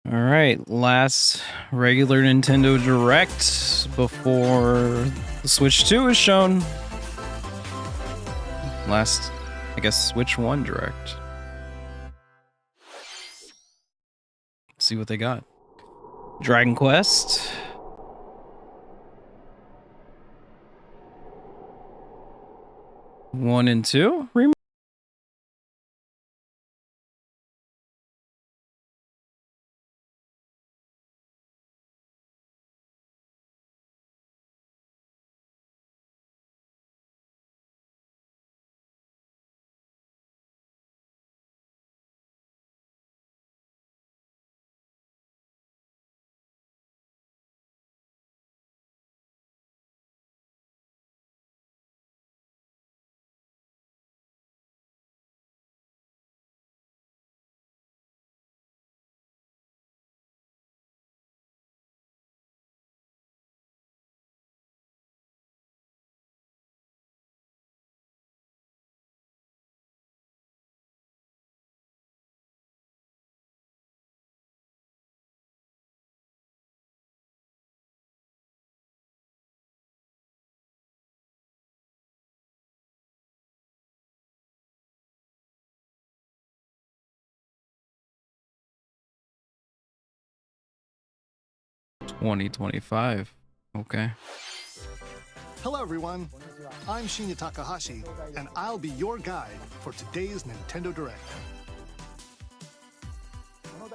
All right, last regular Nintendo Direct before the Switch 2 is shown. Last, I guess, Switch 1 Direct. See what they got. Dragon Quest. One and two. $20.25. Okay. Hello everyone, I'm Shinya Takahashi, and I'll be your guide for today's Nintendo Direct.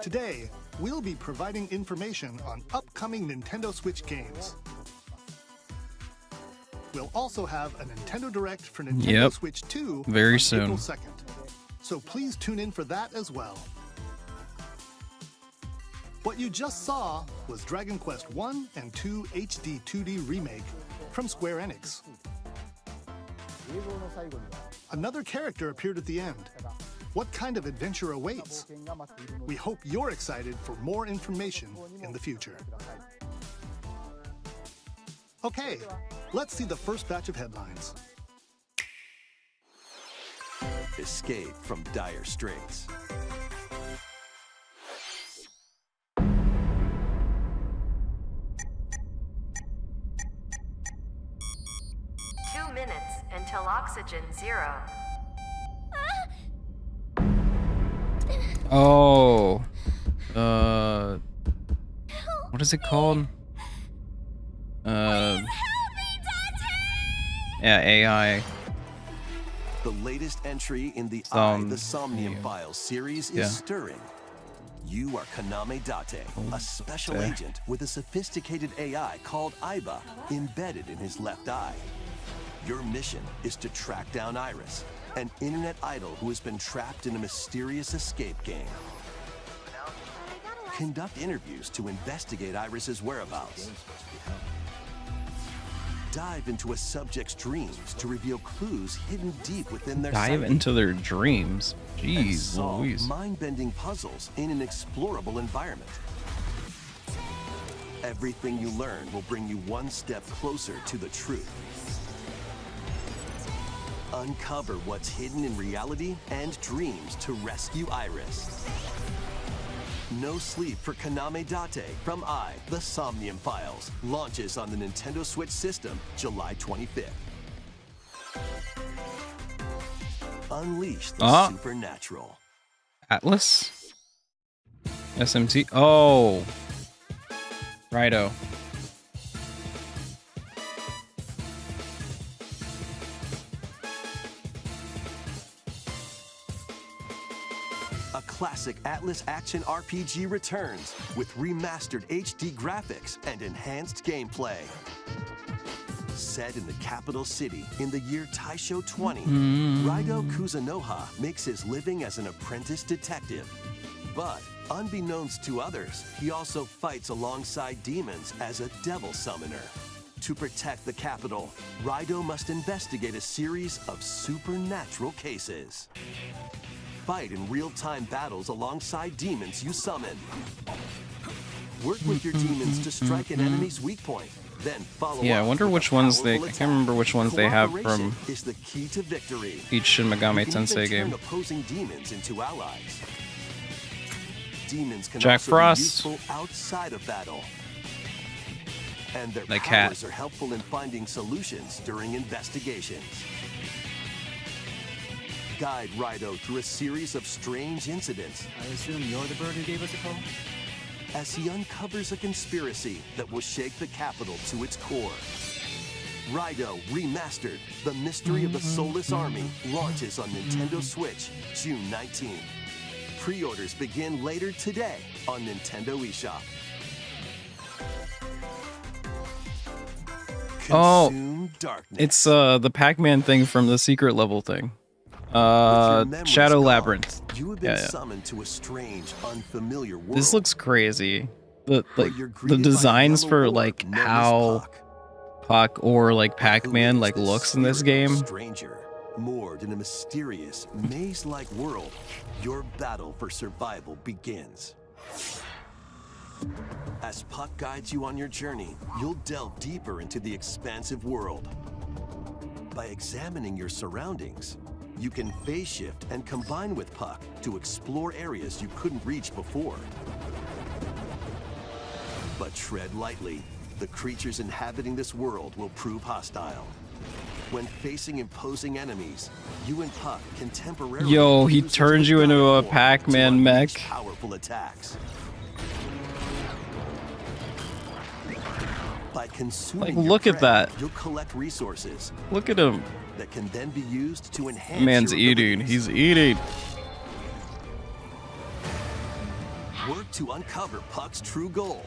Today, we'll be providing information on upcoming Nintendo Switch games. We'll also have a Nintendo Direct for Nintendo Switch 2 very on soon. April 2nd, so please tune in for that as well. What you just saw was Dragon Quest 1 and 2 HD 2D Remake from Square Enix. Another character appeared at the end. What kind of adventure awaits? We hope you're excited for more information in the future. Okay, let's see the first batch of headlines. Escape from dire straits. 2 minutes until oxygen 0. Oh. What is it called? Yeah, AI. The latest entry in the the Somnium Files series is stirring. You are Kaname Date, a special agent with a sophisticated AI called Aiba embedded in his left eye. Your mission is to track down Iris, an internet idol who has been trapped in a mysterious escape game. Conduct interviews to investigate Iris's whereabouts. Dive into a subject's dreams to reveal clues hidden deep within their psyche. Dive into their dreams. Jeez, solve Louise. mind-bending puzzles in an explorable environment. Everything you learn will bring you one step closer to the truth. Uncover what's hidden in reality and dreams to rescue Iris. No Sleep for Kaname Date from the Somnium Files launches on the Nintendo Switch system July 25th. Unleash the supernatural. Atlas? SMT? Oh. Righto. A classic Atlas action RPG returns with remastered HD graphics and enhanced gameplay. Set in the capital city in the year Taisho 20, Raido Kuzunoha makes his living as an apprentice detective. But unbeknownst to others, he also fights alongside demons as a devil summoner. To protect the capital, Raido must investigate a series of supernatural cases. Fight in real-time battles alongside demons you summon. Work with your demons to strike an enemy's weak point, then follow I wonder which ones they... I can't remember which ones they have from is the key to victory. each Shin Megami Tensei game. Turn opposing demons into allies. demons can Jack also Frost. be useful outside of battle. And their The cat. powers are helpful in finding solutions during investigations. Guide Rido through a series of strange incidents I assume you're the bird who gave us a call? as he uncovers a conspiracy that will shake the capital to its core. Rido Remastered, The Mystery of the Soulless Army, launches on Nintendo Switch June 19th. Pre-orders begin later today on Nintendo eShop. Oh, Consume darkness. It's the Pac-Man thing from the secret level thing. With your memories Shadow gone, Labyrinth. You have been Yeah, yeah. summoned to a strange, unfamiliar world. This looks crazy. The where like you're the greeted by a designs yellow for orb like known as how Puck. Puck or like Who Pac-Man is like this looks in this spiritual game. Stranger, moored in a mysterious, maze-like world, your battle for survival begins. As Puck guides you on your journey, you'll delve deeper into the expansive world. By examining your surroundings, you can phase shift and combine with Puck to explore areas you couldn't reach before. But tread lightly. The creatures inhabiting this world will prove hostile. When facing imposing enemies, you and Puck can temporarily Yo, he use turns his you into a form to Pac-Man unleash mech. Powerful attacks. By consuming Like, your look at prey, that. you'll collect resources Look at him. that can then be used to enhance Man's your eating. abilities. He's eating. Work to uncover Puck's true goal.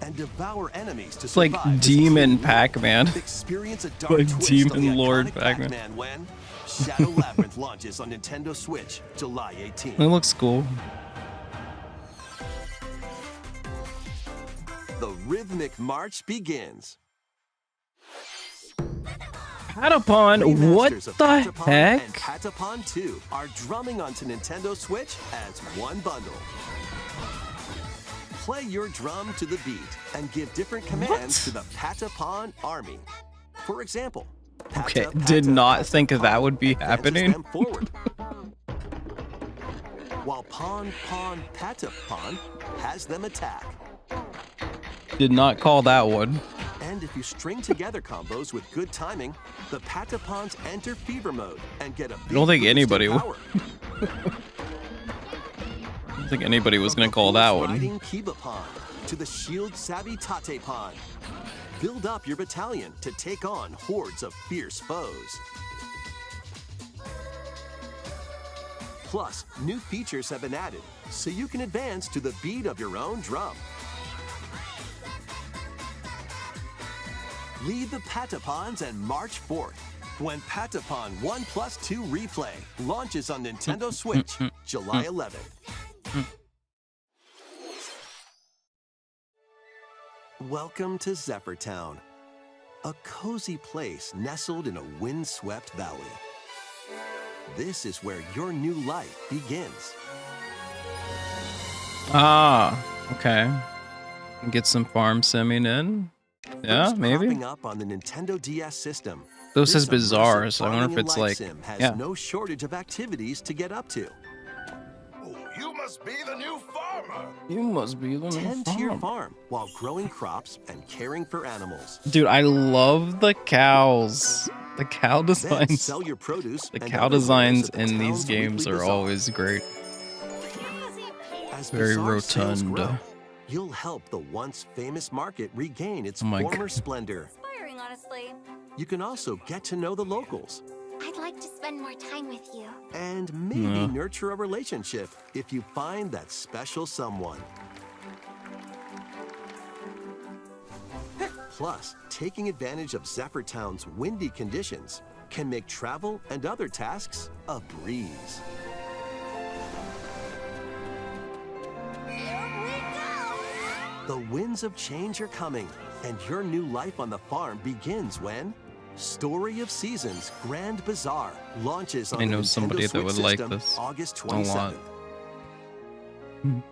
And devour enemies to It's like survive this Demon cruel Pac-Man. world. Experience a dark Like twist Demon on the Lord iconic Pac-Man. Pac-Man when Shadow Labyrinth launches on Nintendo Switch July 18th. It looks cool. The rhythmic march begins. Patapon, what Remasters of the Patapon heck? and Patapon 2 are drumming onto Nintendo Switch as one bundle. Play your drum to the beat and give different commands to the Patapon army. For example, Okay, Pata, did Pata, not Pata think that would be advances happening. them forward. While Pon Pon Patapon has them attack. Did not call that one. And if you string together combos with good timing, the Patapons enter fever mode and get a big don't think boost in anybody would. power. I don't think anybody was gonna call that one. Riding Kibapon to the shield savvy Tatepon. Build up your battalion to take on hordes of fierce foes. Plus, new features have been added, so you can advance to the beat of your own drum. Lead the Patapons and march forth when Patapon 1+2 Replay launches on Nintendo Switch July 11th. Welcome to Zephyr Town, a cozy place nestled in a windswept valley. This is where your new life begins. Ah, okay. Get some farm simming in. Yeah, First maybe. cropping up on the Nintendo DS system. Those this says bizarre, immersive so I wonder if farming it's and life like, sim has yeah. no shortage of activities to get up to. Oh, you must be the new farmer. You must be the Tend to your farm while growing crops and caring for animals. Dude, I love the cows. The cow Then designs. sell your produce. The and cow other wares designs at the in these town's games weekly are bazaar. always great. As very bazaar sales rotund. grow, you'll help the once famous market regain its Oh my former God. splendor. Inspiring, honestly. You can also get to know the locals I'd like to spend more time with you. and maybe Yeah. nurture a relationship if you find that special someone. Plus, taking advantage of Zephyr Town's windy conditions can make travel and other tasks a breeze. The winds of change are coming, and your new life on the farm begins when Story of Seasons Grand Bazaar launches on I the know Nintendo somebody that Switch would like system this August a lot. 27th.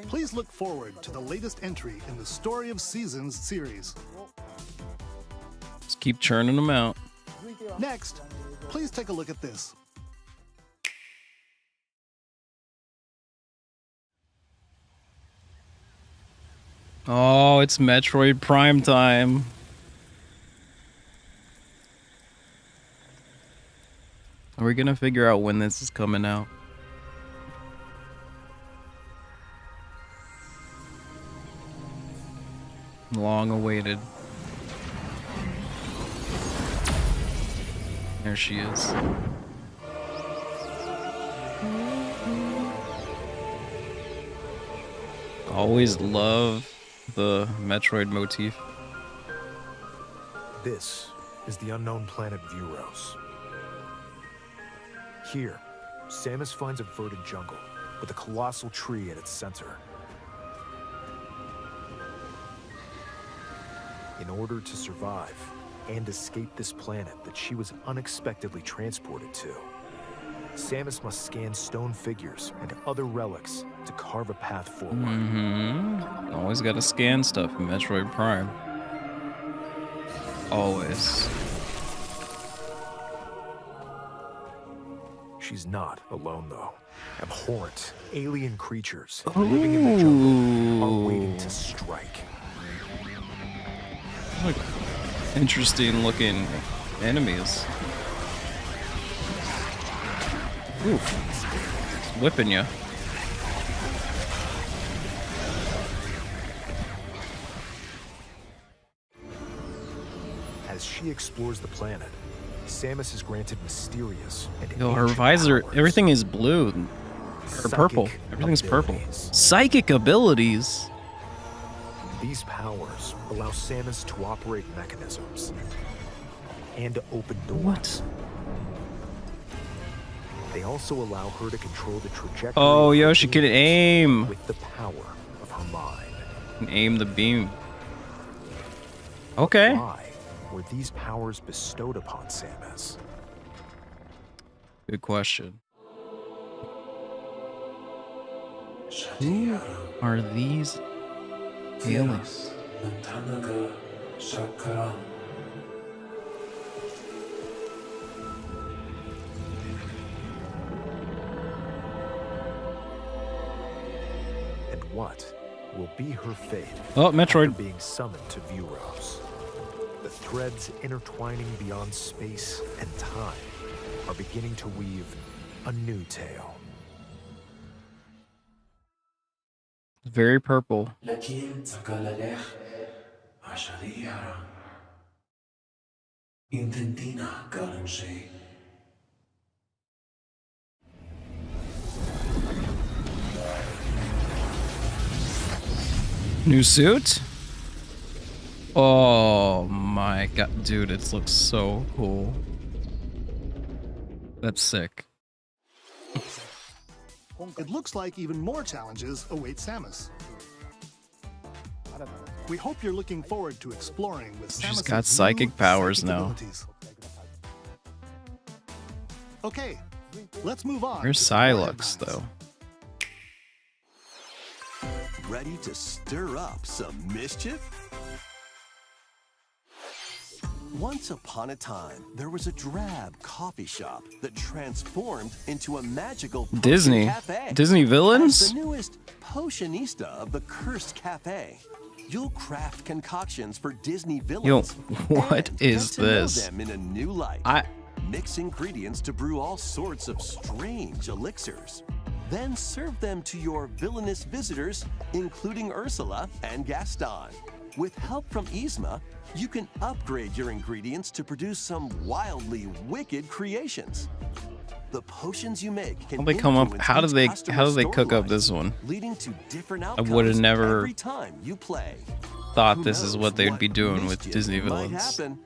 Please look forward to the latest entry in the Story of Seasons series. Just keep churning them out. Next, please take a look at this. Oh, it's Metroid Prime time. Are we gonna figure out when this is coming out? Long awaited. There she is. Always love the Metroid motif. This is the unknown planet Vuros. Here, Samus finds a verdant jungle with a colossal tree at its center. In order to survive and escape this planet that she was unexpectedly transported to, Samus must scan stone figures and other relics to carve a path forward. Always gotta scan stuff in Metroid Prime. Always. She's not alone, though. Abhorrent, alien creatures living in the jungle are waiting to strike. Look, interesting looking enemies. Oof. It's whipping you. As she explores the planet, Samus is granted mysterious and Yo, her ancient visor, powers. everything is blue. Or Psychic purple. Everything's purple. abilities. Psychic abilities. These powers allow Samus to operate mechanisms and to open doors. What? They also allow her to control the trajectory. Oh, of yo, her she can beams aim. with the power of her mind. And aim the beam. Okay. Why were these powers bestowed upon Samus? Good question. Who are these aliens? And what will be her fate Oh, after Metroid. being summoned to Vuros? The threads intertwining beyond space and time are beginning to weave a new tale. Very purple. New suit? Oh my god, dude, it looks so cool. That's sick. It looks like even more challenges await Samus. We hope you're looking forward to exploring with She's Samus' got new psychic powers now. abilities. Okay, let's move on. Where's to the Psylux, headlines. though? Ready to stir up some mischief? Once upon a time, there was a drab coffee shop that transformed into a magical potion Disney. cafe. Disney As villains? the newest potionista of the Cursed Cafe, you'll craft concoctions for Disney villains. what and is get to know this? them in a new light. Mix ingredients to brew all sorts of strange elixirs. Then serve them to your villainous visitors, including Ursula and Gaston. With help from Yzma, you can upgrade your ingredients to produce some wildly wicked creations. The potions you make can How they come up? influence How do each they? customer's How do they cook up storylines, this one? leading to different I outcomes would have never every time you play. thought Who this is knows what they'd be doing with mischief Disney might villains. happen.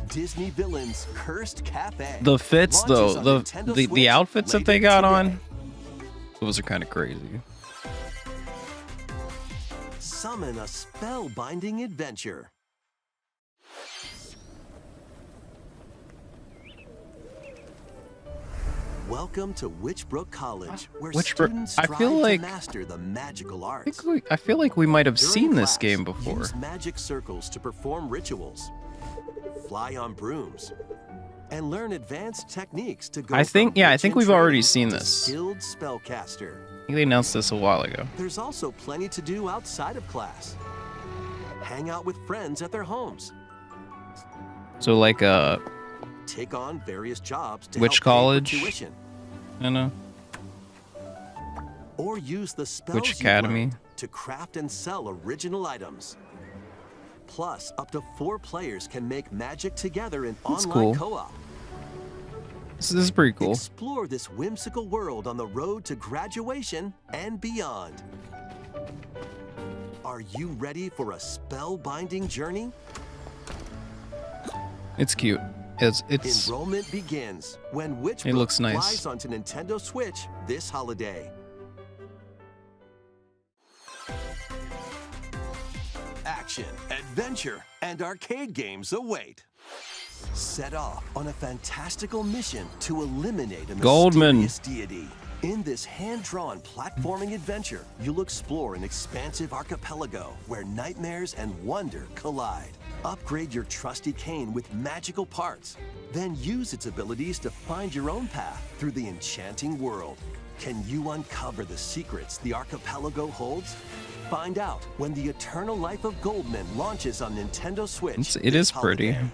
Disney Villains Cursed Cafe. The fits, though, Launches on the Nintendo the Switch outfits that later they got today. on, those are kind of crazy. Summon a spellbinding adventure. Welcome to Witchbrook College, where Witchbrook- students I strive feel like- to master the magical I arts. feel like we might have During seen this class, game before. Use magic circles to perform rituals, fly on brooms, and learn advanced techniques to go I think- from yeah, I witch think in we've already training seen to this. skilled spellcaster. I think they announced this a while ago. There's also plenty to do outside of class. hang out with friends at their homes. So like Take on various jobs to Which help pay for college? tuition. I don't know. Or use the spells Which you've academy? learned to craft and sell original items. Plus, up to 4 players can make magic together in That's online cool. co-op. This is pretty cool. Explore this whimsical world on the road to graduation and beyond. Are you ready for a spellbinding journey? It's cute. It's Enrollment begins when Witchbook It looks nice. flies onto Nintendo Switch this holiday. Action, adventure, and arcade games await. Set off on a fantastical mission to eliminate a Goldman. mysterious deity. In this hand-drawn platforming adventure, you'll explore an expansive archipelago where nightmares and wonder collide. Upgrade your trusty cane with magical parts, then use its abilities to find your own path through the enchanting world. Can you uncover the secrets the archipelago holds? Find out when The Eternal Life of Goldman launches on Nintendo Switch. It this is pretty. holiday.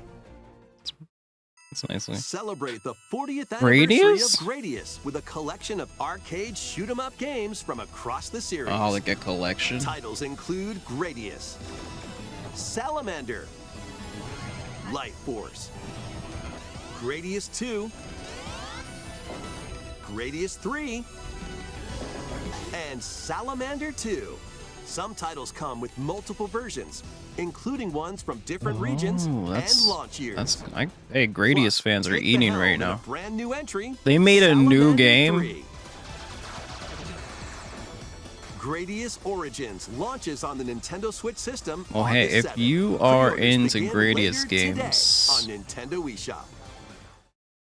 It's nicely. Celebrate the 40th anniversary Gradius? of Gradius with a collection of arcade shoot-'em-up games from across the series. Oh, like a collection. Titles include Gradius, Salamander, Life Force, Gradius 2, Gradius 3, and Salamander 2. Some titles come with multiple versions, including ones from different regions and launch years. Hey, Gradius fans are Take the eating helm right in a now. brand new entry. They made a new Salamander game? 3. Gradius Origins launches on the Nintendo Switch system. Well, hey, August if 7th. you are Pre-orders into begin Gradius later today games, on Nintendo eShop.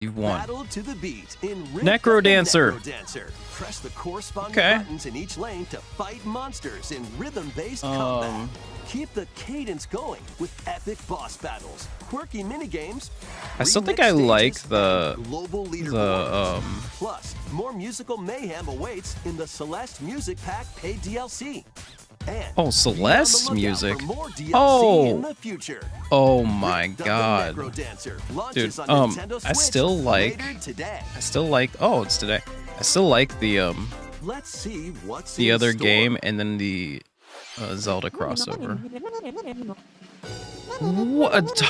you've won. Battle to the beat in Ring Necro of the Dancer. Necro Dancer. Press the corresponding Okay. buttons in each lane to fight monsters in rhythm-based combat. Keep the cadence going with epic boss battles, quirky minigames. I still think remix I like stages, the and global leaderboards. the Plus, more musical mayhem awaits in the Celeste Music Pack paid DLC. And Oh, be on the Celeste lookout music. for more DLC Oh. in the future. Oh my Rift of the god. Necro Dancer Dude, launches on Nintendo I Switch still like later today. oh, it's today. I still like Let's see what's the in other store. game and then the Zelda crossover. What?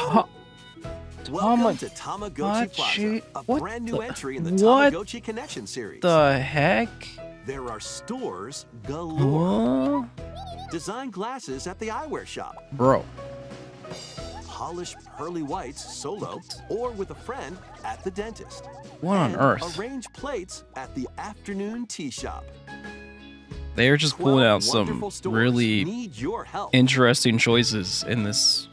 Welcome to Tamagotchi Plaza, a what brand new the- entry in the what Tamagotchi Connection series. The heck? There are stores galore. Huh? Design glasses at the eyewear shop. Bro. Polish pearly whites solo or with a friend at the dentist. What on And earth? Arrange plates at the afternoon tea shop. They're just 12 pulling out some wonderful stores really need your help. interesting choices in this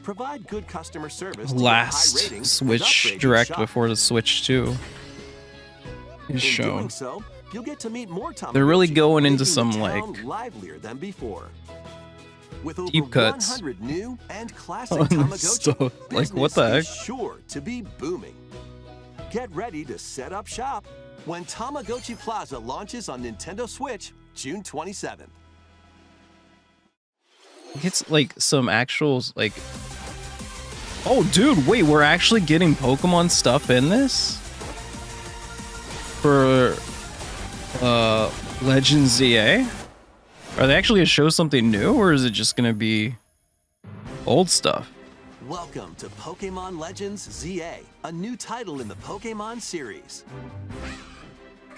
Provide good customer service to get high last ratings and Switch upgrade your Direct shop. before the Switch 2 is In shown. doing so, you'll get to meet more Tamagotchi, They're really going into making some, the like, town livelier than before. With over deep cuts 100 new and classic on Tamagotchi, this stuff. Like, what business the is heck? sure to be booming. Get ready to set up shop when Tamagotchi Plaza launches on Nintendo Switch June 27th. It's like some actual like. Oh, dude! Wait, we're actually getting Pokemon stuff in this for Legends ZA. Are they actually gonna show something new, or is it just gonna be old stuff? Welcome to Pokemon Legends ZA, a new title in the Pokemon series.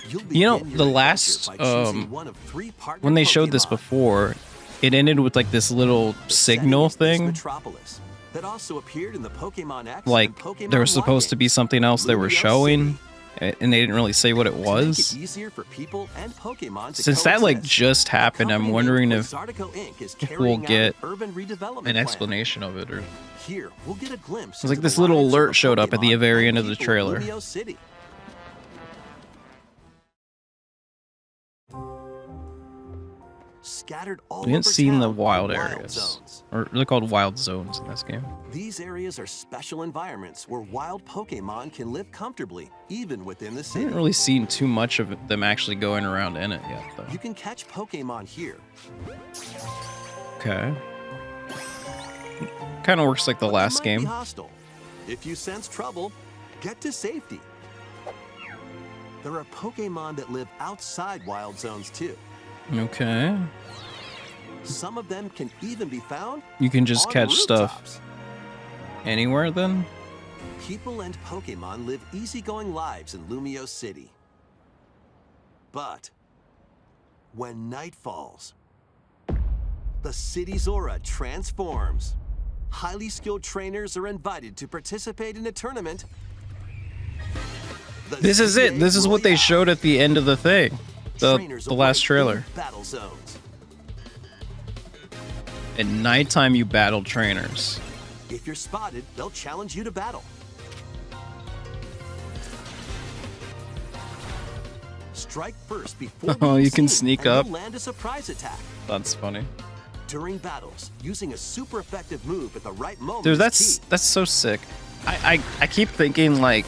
You'll You know, begin your the adventure last by choosing one of 3 partner when they showed this Pokemon. before, it ended with like this little The signal setting is thing. Metropolis, that also appeared in the Pokemon X Like and Pokemon there Y was supposed to be games. something else they were Lumiose showing, City. and they didn't really say what it To make was. it easier for people and Pokemon to Since that like coexist, just a happened, I'm company wondering named if Lizardico Inc. is we'll carrying out get an urban redevelopment an plan. explanation of it, or Here, we'll get a glimpse. It's like into this the little lives of alert the showed up at the Pokemon very and end of the people trailer. Lumiose City. Scattered all we haven't over seen the town are wild areas, zones. or they're called wild zones in this game. These areas are special environments where wild Pokemon can live comfortably, even within the I city. haven't really seen too much of them actually going around in it yet, though. You can catch Pokemon here. Okay. Kind of works like the but they last might be game. hostile. If you sense trouble, get to safety. There are Pokemon that live outside wild zones too. Okay. Some of them can even be found You can just on catch stuff rooftops. anywhere then? People and Pokemon live easygoing lives in Lumio City. But when night falls, the city's aura transforms. Highly skilled trainers are invited to participate in a tournament. This is it. This is what they showed at the end of the thing. The last trailer. Battle zones. At nighttime, you battle trainers. If you're spotted, they'll challenge you to battle. Strike first before Oh, being you can seen, sneak and up. you'll land a surprise attack. That's funny. During battles, using a super effective move at the right moment Dude, is key. that's so sick. I keep thinking like,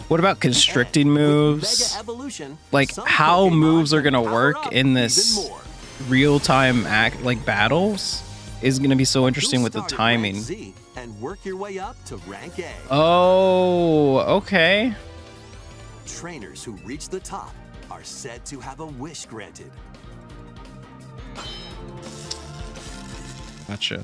what about constricting And with moves? Mega Evolution, Like some how Pokemon moves are can gonna power work up in this even more. real-time like battles is gonna be so interesting You'll with the start at timing. Rank Z and work your way up to rank A. Oh, okay. Trainers who reach the top are said to have a wish granted. Gotcha.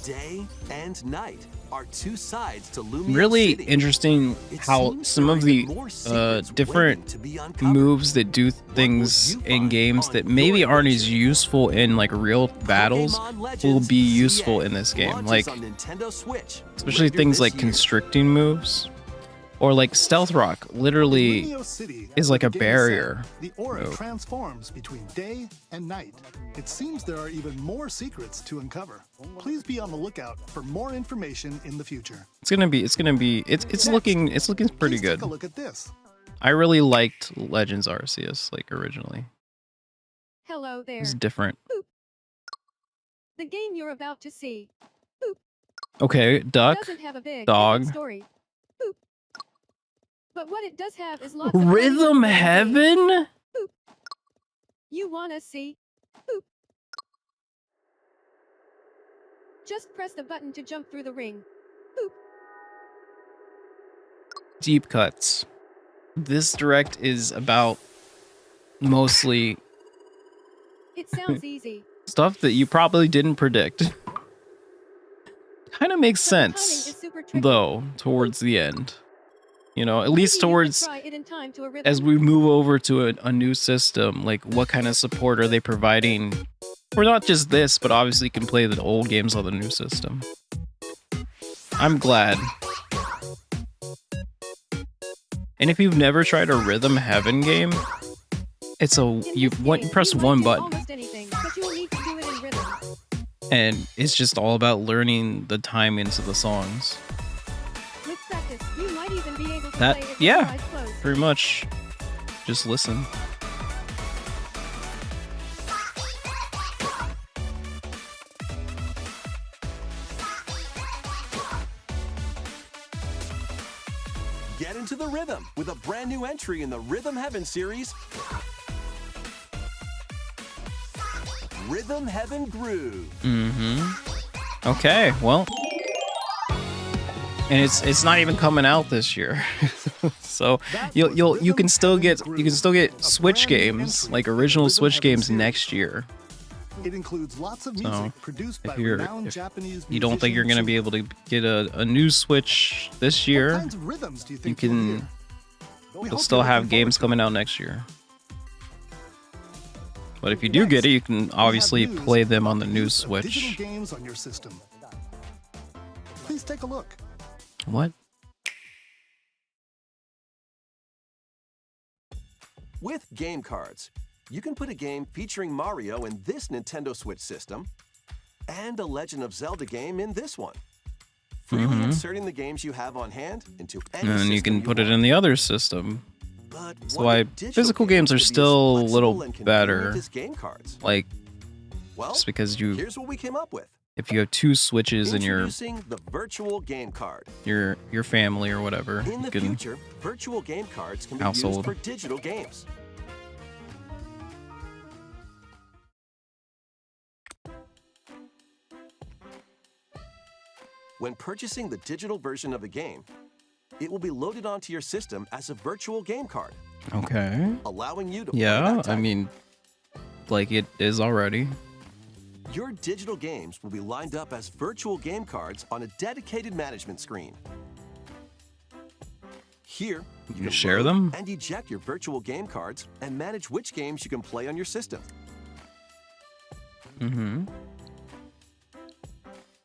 Day and night are two sides to Lumio Really City. interesting It how seems some there of are the even more secrets different waiting to be uncovered. moves that do things you in find games on that your maybe aren't as adventure? useful in like real battles Pokemon will Legends be useful CA in this game. launches Like on Nintendo Switch especially later things this like year. constricting moves or like Stealth Rock literally Lumio City, is as like the a game barrier. said, the aura move. transforms between day and night. It seems there are even more secrets to uncover. Please be on the lookout for more information in the future. It's looking pretty Please good. Take a look at this. I really liked Legends Arceus like originally. Hello there. It's different. The game you're about to see Okay, duck. doesn't have a big dog. epic story. Boop. But what it does have is lots of Rhythm fun. Heaven? You wanna see? Boop. Just press the button to jump through the ring. Boop. Deep cuts. This direct is about mostly It sounds easy. stuff that you probably didn't predict. Kind of makes but the timing sense, is super tricky. though, towards the end. You know, at Maybe least you could towards try it in time to a rhythm. as we move over to a new system, like what kind of support are they providing for not just this, but obviously you can play the old games on the new system. I'm glad. And if you've never tried a Rhythm Heaven game, it's a In you this want game, you press might one do button almost anything, but you'll need to do it in rhythm. and it's just all about learning the timings of the songs. With practice, you might even be able to That- play it with yeah. your eyes closed. Pretty much just listen. Get into the rhythm with a brand new entry in the Rhythm Heaven series, Rhythm Heaven Groove. Mm-hmm. Okay, well. And it's not even coming out this year. So you can still get Switch games, like original Switch games next year. It includes lots of So, music produced by if you're renowned if Japanese you don't think you're gonna be able to get a new Switch this What year, kinds of rhythms do you you think you'll can hear? We you'll hope still you're have looking games forward coming to out next year. But if you do get it, you can We have obviously news play them on about the new use of Digital Switch. games on your system. Please take a look. What? With game cards, you can put a game featuring Mario in this Nintendo Switch system and a Legend of Zelda game in this one. Freely inserting the games you have on hand into any And then you system can put it want. in the other system. But That's what why if digital physical games are can be as still a little flexible and convenient better. as game cards? Like Well, just because here's what we came up with. if you have two Switches in Introducing the virtual game card. your family or whatever, In you the can future, virtual game cards can be Household. used for digital games. When purchasing the digital version of a game, it will be loaded onto your system as a virtual game card, Okay. allowing you to play Yeah, that I title. mean, like it is already. Your digital games will be lined up as virtual game cards on a dedicated management screen. Here, you can can share load them? and eject your virtual game cards and manage which games you can play on your system. Mm-hmm.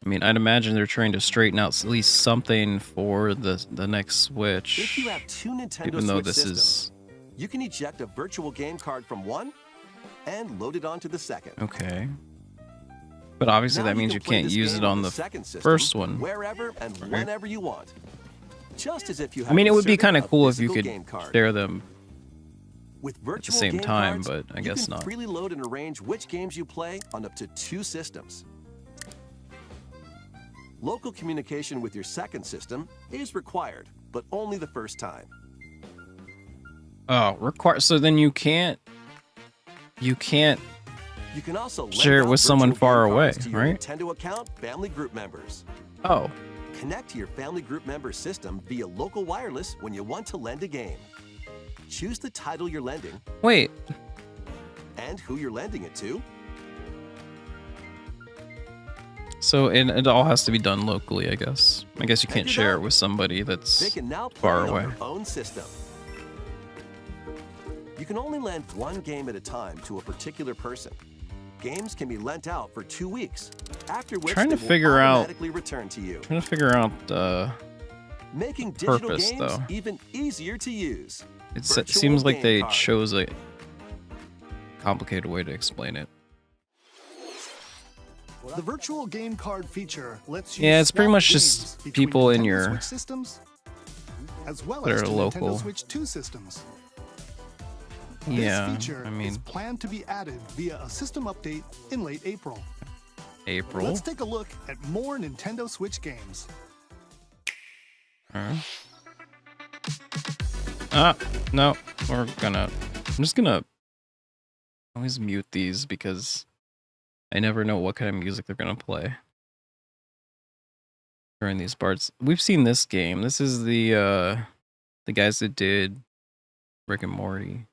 I mean, I'd imagine they're trying to straighten out at least something for the next Switch. If you have two Nintendo Even though Switch this systems, is you can eject a virtual game card from one and load it onto the second. okay. But obviously Now that means can you play can't this use game it on the second system, first one. wherever and whenever you want. Just as if you I mean, it would be kind of cool if you could game card. share them With virtual same game time, cards, but I you guess can not. freely load and arrange which games you play on up to 2 systems. Local communication with your second system is required, but only the first time. Oh, so then you can't You can also lend share it out with someone virtual far game away, cards to your right? Nintendo account family group members. Oh, Connect to your family group member system via local wireless when you want to lend a game. Choose the title you're lending wait. and who you're lending it to. So it all has to be done locally, I guess. I guess you Check can't it share out. it with somebody They that's can now play far on away. their own system. You can only lend one game at a time to a particular person. Games can be lent out for 2 weeks, after which Trying they to will figure out- automatically return to you, Trying to figure out making digital purpose, games though. even easier to use. it Virtual seems like game they card. chose a complicated way to explain it. The virtual game card feature lets you Yeah, it's pretty swap much games just between people in Nintendo your- Switch systems, as well that as are to local. Nintendo Switch 2 systems. Yeah, This feature I is mean, planned to be added via a system update in late April. April. Let's take a look at more Nintendo Switch games. Alright. No, I'm just gonna always mute these because I never know what kind of music they're gonna play during these parts. We've seen this game. This is the guys that did Rick and Morty.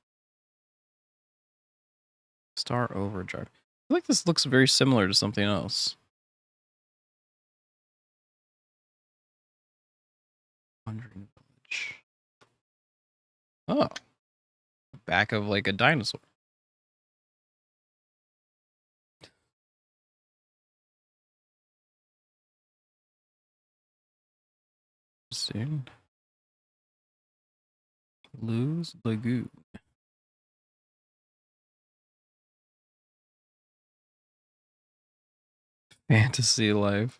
Star Overdrive. I feel like this looks very similar to something else. Wandering Village. Oh. Back of like a dinosaur. Interesting. Lose Lagoon. Fantasy Life.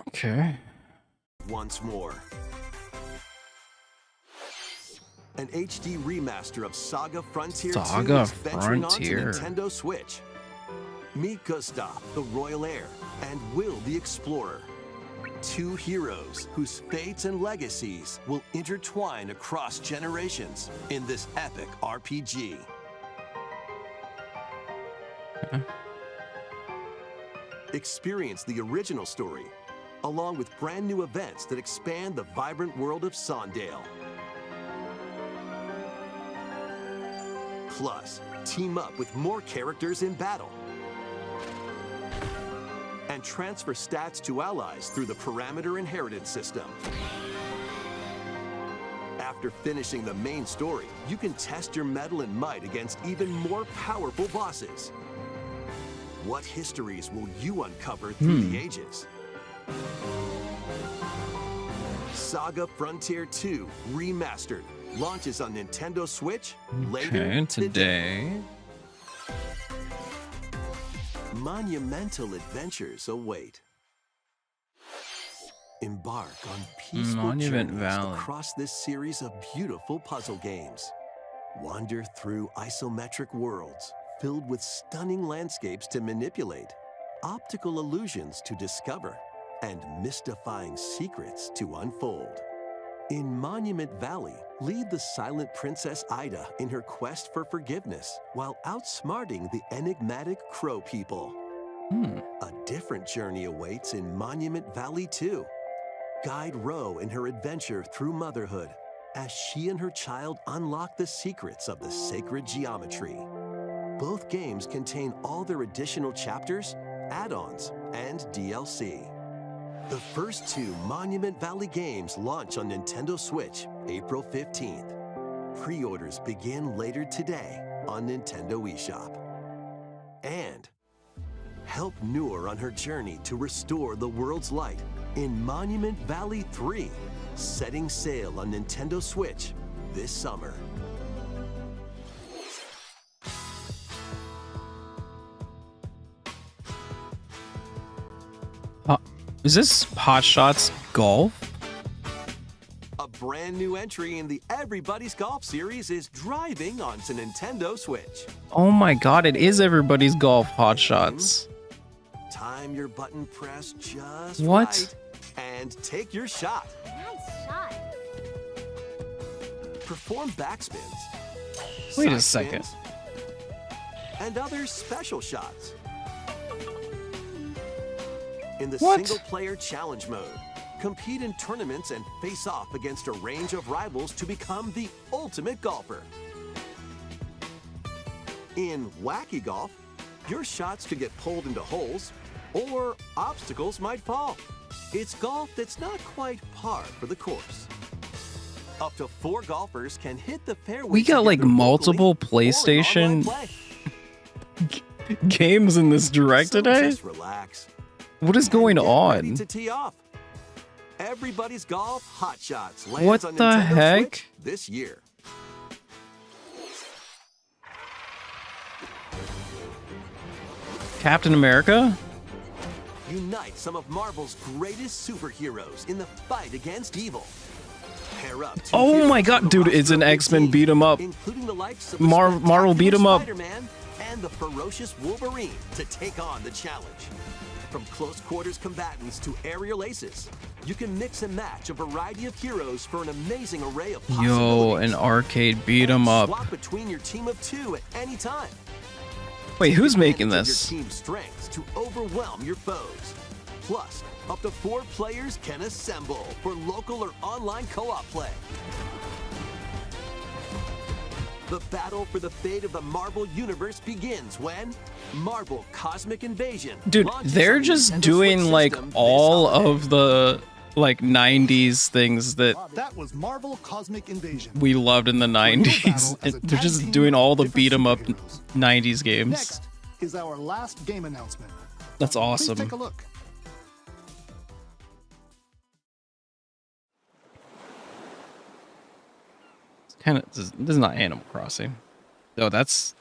Okay. Once more. An HD remaster of Saga Frontier 2 Saga is venturing Frontier. onto Nintendo Switch. Meet Gustav, the Royal Heir, and Will, the Explorer. 2 heroes whose fates and legacies will intertwine across generations in this epic RPG. Okay. Experience the original story, along with brand new events that expand the vibrant world of Sondale. Plus, team up with more characters in battle. And transfer stats to allies through the Parameter Inheritance system. After finishing the main story, you can test your mettle and might against even more powerful bosses. What histories will you uncover through the ages? Saga Frontier 2 Remastered launches on Nintendo Switch later Okay, today. today. Monumental adventures await. Embark on peaceful Monument journeys Valley. across this series of beautiful puzzle games. Wander through isometric worlds filled with stunning landscapes to manipulate, optical illusions to discover, and mystifying secrets to unfold. In Monument Valley, lead the silent Princess Ida in her quest for forgiveness while outsmarting the enigmatic Crow people. A different journey awaits in Monument Valley 2. Guide Ro in her adventure through motherhood as she and her child unlock the secrets of the sacred geometry. Both games contain all their additional chapters, add-ons, and DLC. The first 2 Monument Valley games launch on Nintendo Switch April 15th. Pre-orders begin later today on Nintendo eShop. And help Noor on her journey to restore the world's light in Monument Valley 3, setting sail on Nintendo Switch this summer. Is this Hot Shots Golf? A brand new entry in the Everybody's Golf series is driving onto Nintendo Switch. Oh my god, it is Everybody's Golf Hot Shots. Time your button press just What? right and take your shot. Nice shot. Perform backspins. Wait a side second. spins, and other special shots. In the What? single-player challenge mode, compete in tournaments and face off against a range of rivals to become the ultimate golfer. In Wacky Golf, your shots could get pulled into holes, or obstacles might fall. It's golf that's not quite par for the course. Up to 4 golfers can hit the fairway. We got like together multiple locally or in online PlayStation play. games in this direct So today? just relax. What is going and get ready on? to tee off. Everybody's Golf Hot Shots lands What on the Nintendo heck? Switch this year. Captain America? Unite some of Marvel's greatest superheroes in the fight against evil. Pair up 2 Oh heroes my from god, the dude, roster it's an of the X-Men team, beat 'em up. including the likes of the Marvel beat 'em spectacular up. Spider-Man and the ferocious Wolverine to take on the challenge. From close quarters combatants to aerial aces, you can mix and match a variety of heroes for an amazing array of possibilities. Yo, an arcade beat 'em up. Swap between your team of 2 at any time. Wait, who's Take making advantage of this? Your team's strengths to overwhelm your foes. Plus, up to 4 players can assemble for local or online co-op play. The battle for the fate of the Marvel Universe begins when Marvel Cosmic Invasion. Dude, launches they're on just Nintendo doing Switch like system this all holiday. of the like 90s things that That was Marvel Cosmic Invasion. we loved in the 90s. battle as a They're tag just team doing all the of beat 'em up different superheroes. 90s games. Next is our last game announcement. That's Please awesome. take a look. Kind of, this is not Animal Crossing. No, that's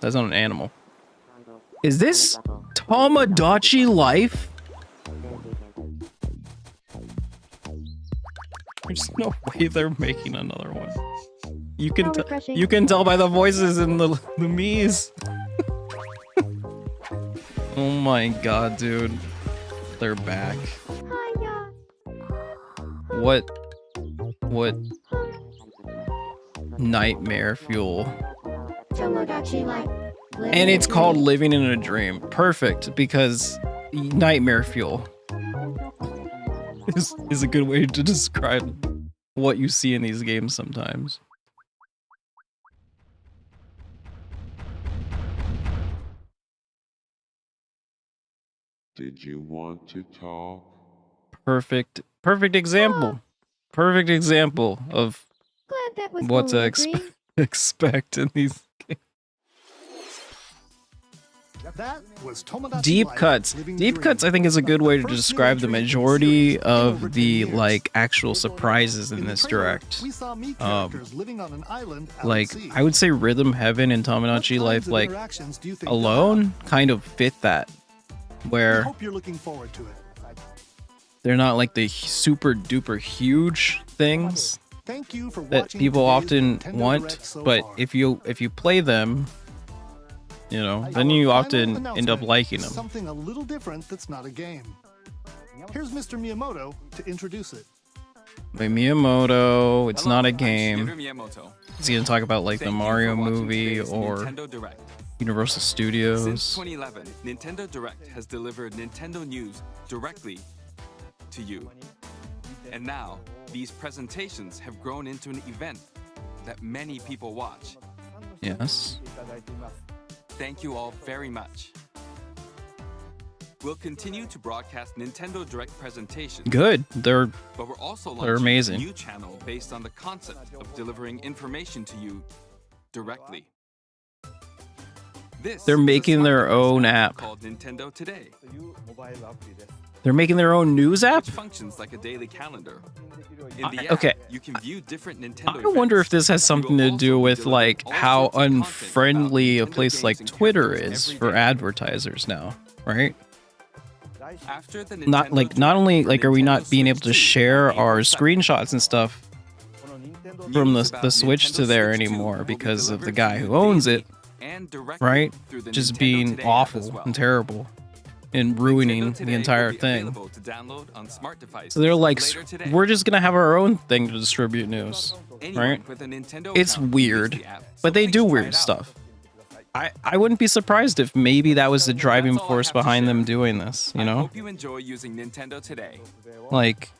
not an animal. Is this Tamagotchi Life? There's no way they're making another one. You can you can tell by the voices in the Mii's. Oh my god, dude. They're back. What nightmare fuel. And it's called Living in a Dream. Perfect, because nightmare fuel is a good way to describe what you see in these games sometimes. Did you want to talk? Perfect example. Perfect example of Glad that was what to Wolverine. expect in these games. That was Tomodachi Deep Life, cuts. Living Deep Dream. cuts, I think, is a good way to First new describe the entry in majority series in over of 10 the years. like actual surprises in In the this trailer, direct. we saw Mii characters living on an island out Like, at sea. I would say Rhythm Heaven and What Tamagotchi kinds Life, of like, interactions do you think alone kind of fit that. We Where hope you're looking forward to it. they're not like the super duper huge things Thank you for that watching people today's often Nintendo want, Direct so but far. if you play them, you know, then Our you final often end up announcement liking is them. Something a little different that's not a game. Here's Mr. Miyamoto to introduce it. by Miyamoto. It's Hello, not a I'm game. Shigeru Miyamoto. Is he gonna talk about like the Thank you Mario for watching movie today's or Nintendo Direct. Universal Since Studios? 2011, Nintendo Direct has delivered Nintendo news directly to you. And now, these presentations have grown into an event that many people watch. Yes. Thank you all very much. We'll continue to broadcast Nintendo Direct presentations. Good. They're But we're also They're launching amazing. a new channel based on the concept of delivering information to you directly. This They're is a making their smart own device app. called Nintendo Today, They're making their own news app. which functions like a daily calendar. In the app, Okay. you can view different Nintendo I wonder if events. this has You something will to do also be with delivered like all how sorts of content unfriendly a about Nintendo place games like and Twitter characters is every for day. advertisers now, right? After the Not Nintendo like not Direct only for like are we Nintendo not being able Switch to 2 share on our April 2nd. screenshots and stuff from News the about Switch Nintendo to there Switch 2 anymore will be because of the delivered guy to who you owns daily it, and directly right? through the Just Nintendo being Today app as awful well. and terrible and ruining Nintendo the Today entire will be thing. available to download on smart devices So they're like, later today. we're just gonna have our own thing to distribute news, Anyone right? with a Nintendo It's account can use weird, the app, so but they please do try weird it out. stuff. I wouldn't be surprised if maybe that was the driving That's all I force have to behind them share. doing this, you I know? hope you enjoy using Nintendo Today. Like,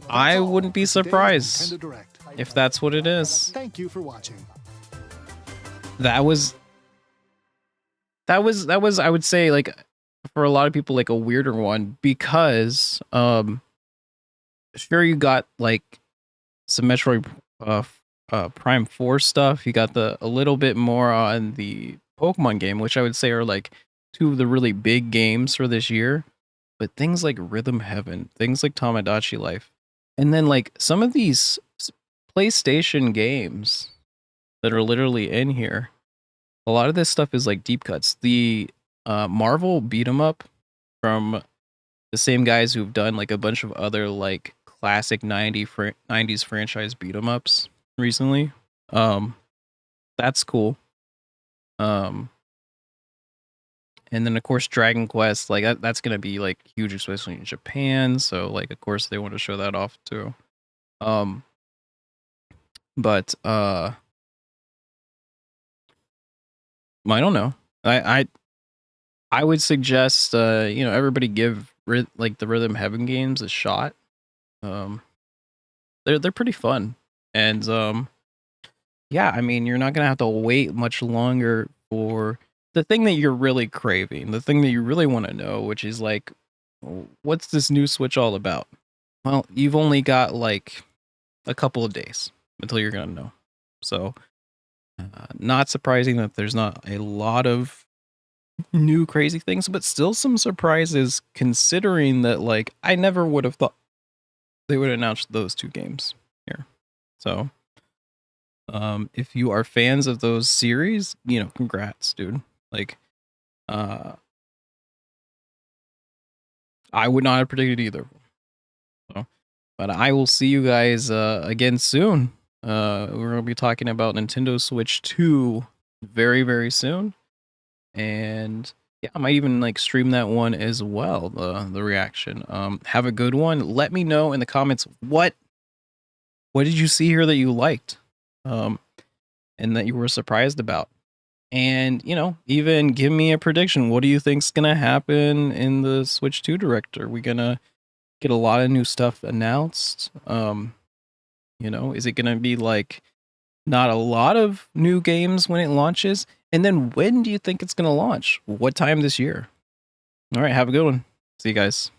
I wouldn't be Today's surprised Nintendo Direct. if that's what it is. Thank you for watching. That was I would say like for a lot of people like a weirder one because sure you got like some Metroid Prime 4 stuff. You got a little bit more on the Pokemon game, which I would say are like two of the really big games for this year. But things like Rhythm Heaven, things like Tamagotchi Life, and then like some of these PlayStation games that are literally in here. A lot of this stuff is like deep cuts. The Marvel beat 'em up from the same guys who've done like a bunch of other like classic 90s franchise beat 'em ups recently. That's cool. And then of course Dragon Quest, like that's gonna be like huge, especially in Japan. So like of course they want to show that off too. But I don't know. I would suggest everybody give like the Rhythm Heaven games a shot. They're pretty fun. And yeah, I mean you're not gonna have to wait much longer for the thing that you're really craving, the thing that you really want to know, which is like, what's this new Switch all about? Well, you've only got like a couple of days until you're gonna know. So not surprising that there's not a lot of new crazy things, but still some surprises considering that like I never would have thought they would announce those two games here. So if you are fans of those series, congrats, dude. Like I would not have predicted either. So, but I will see you guys again soon. We're going to be talking about Nintendo Switch 2 very, very soon. And yeah, I might even like stream that one as well, the reaction. Have a good one. Let me know in the comments what did you see here that you liked? And that you were surprised about. And, even give me a prediction. What do you think's going to happen in the Switch 2 Direct? Are we going to get a lot of new stuff announced? Is it going to be like not a lot of new games when it launches? And then when do you think it's going to launch? What time this year? All right, have a good one. See you guys.